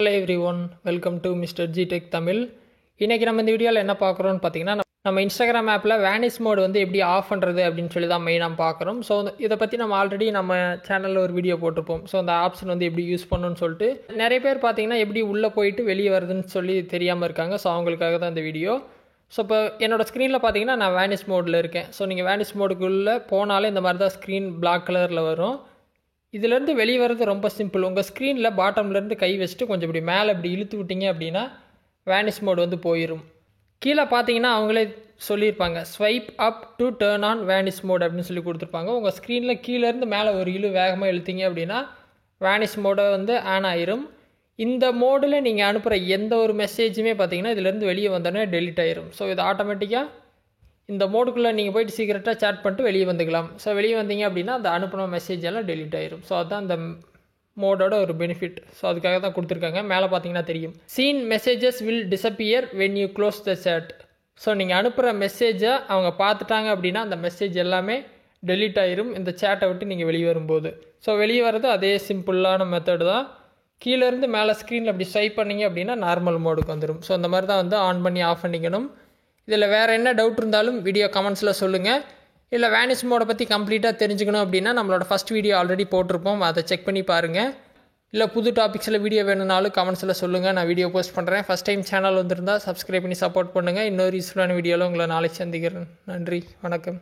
Hello everyone, welcome to Mr. G Tech Tamil. இன்னைக்கு நம்ம இந்த வீடியோவில் என்ன பார்க்குறோம்னு பார்த்தீங்கன்னா, நம்ம இன்ஸ்டாகிராம் ஆப்பில் வேனிஷ் மோட் வந்து எப்படி ஆஃப் பண்ணுறது அப்படின்னு சொல்லி தான் மெயினாக பார்க்குறோம். ஸோ இதை பற்றி நம்ம ஆல்ரெடி நம்ம சேனலில் ஒரு வீடியோ போட்டிருப்போம். ஸோ அந்த ஆப்ஷன் வந்து எப்படி யூஸ் பண்ணணும்னு சொல்லிட்டு நிறைய பேர் பார்த்தீங்கன்னா எப்படி உள்ளே போயிட்டு வெளியே வருதுன்னு சொல்லி தெரியாமல் இருக்காங்க. ஸோ அவங்களுக்காக தான் இந்த வீடியோ. ஸோ இப்போ என்னோடய ஸ்க்ரீனில் பார்த்தீங்கன்னா நான் வேனிஷ் மோடில் இருக்கேன். ஸோ நீங்கள் வேனிஷ் மோடுக்குள்ளே போனாலே இந்த மாதிரி தான் ஸ்க்ரீன் பிளாக் கலரில் வரும். இதிலேருந்து வெளியே வர்றது ரொம்ப சிம்பிள். உங்கள் ஸ்க்ரீனில் பாட்டம்லேருந்து கை வச்சுட்டு கொஞ்சம் இப்படி மேலே இப்படி இழுத்து விட்டீங்க அப்படின்னா வேனிஷ் மோட் வந்து போயிடும். கீழே பார்த்தீங்கன்னா அவங்களே சொல்லியிருப்பாங்க swipe up to turn on vanish mode அப்படின்னு சொல்லி கொடுத்துருப்பாங்க. உங்கள் ஸ்க்ரீனில் கீழேருந்து மேலே ஒரு வேகமாக இழுத்தீங்க அப்படின்னா வேனிஷ் மோடை வந்து ஆன் ஆயிரும். இந்த மோடில் நீங்கள் அனுப்புகிற எந்த ஒரு மெசேஜுமே பார்த்தீங்கன்னா இதிலேருந்து வெளியே வந்தோடனே டெலிட் ஆயிரும். ஸோ இது ஆட்டோமேட்டிக்காக இந்த மோடுக்குள்ளே நீங்கள் போய்ட்டு சீக்கிரட்டாக சேட் பண்ணிட்டு வெளியே வந்துக்கலாம். ஸோ வெளியே வந்தீங்க அப்படின்னா அந்த அனுப்பின மெசேஜ் எல்லாம் டெலிட் ஆயிரும். ஸோ அதுதான் அந்த மோடோட ஒரு பெனிஃபிட். ஸோ அதுக்காக தான் கொடுத்துருக்காங்க. மேலே பார்த்தீங்கன்னா தெரியும், seen messages will disappear when you close the chat. So நீங்கள் அனுப்புகிற மெசேஜை அவங்க பார்த்துட்டாங்க அப்படின்னா அந்த மெசேஜ் எல்லாமே டெலிட் ஆயிரும் இந்த சேட்டை விட்டு நீங்கள் வெளியே வரும்போது. ஸோ வெளியே வர்றது அதே சிம்பிளான மெத்தடு தான். கீழேருந்து மேலே ஸ்க்ரீனில் அப்படி ஸ்வைப் பண்ணிங்க அப்படின்னா நார்மல் மோடுக்கு வந்துடும். ஸோ அந்த மாதிரி தான் வந்து ஆன் பண்ணி ஆஃப் பண்ணிக்கணும். இதில் வேறு என்ன டவுட் இருந்தாலும் வீடியோ கமெண்ட்ஸில் சொல்லுங்கள். இல்லை வேனிஷ் மோடை பற்றி கம்ப்ளீட்டாக தெரிஞ்சுக்கணும் அப்படின்னா நம்மளோட ஃபஸ்ட் வீடியோ ஆல்ரெடி போட்டிருப்போம், அதை செக் பண்ணி பாருங்கள். இல்லை புது டாபிக்ஸில் வீடியோ வேணும்னாலும் கமெண்ட்ஸில் சொல்லுங்கள், நான் வீடியோ போஸ்ட் பண்ணுறேன். ஃபஸ்ட் டைம் சேனல் வந்திருந்தால் சப்ஸ்கிரைப் பண்ணி சப்போர்ட் பண்ணுங்கள். இன்னொரு யூஸ்ஃபுல்லான வீடியோவில் உங்களை நாளைக்கு சந்திக்கிறேன். நன்றி, வணக்கம்.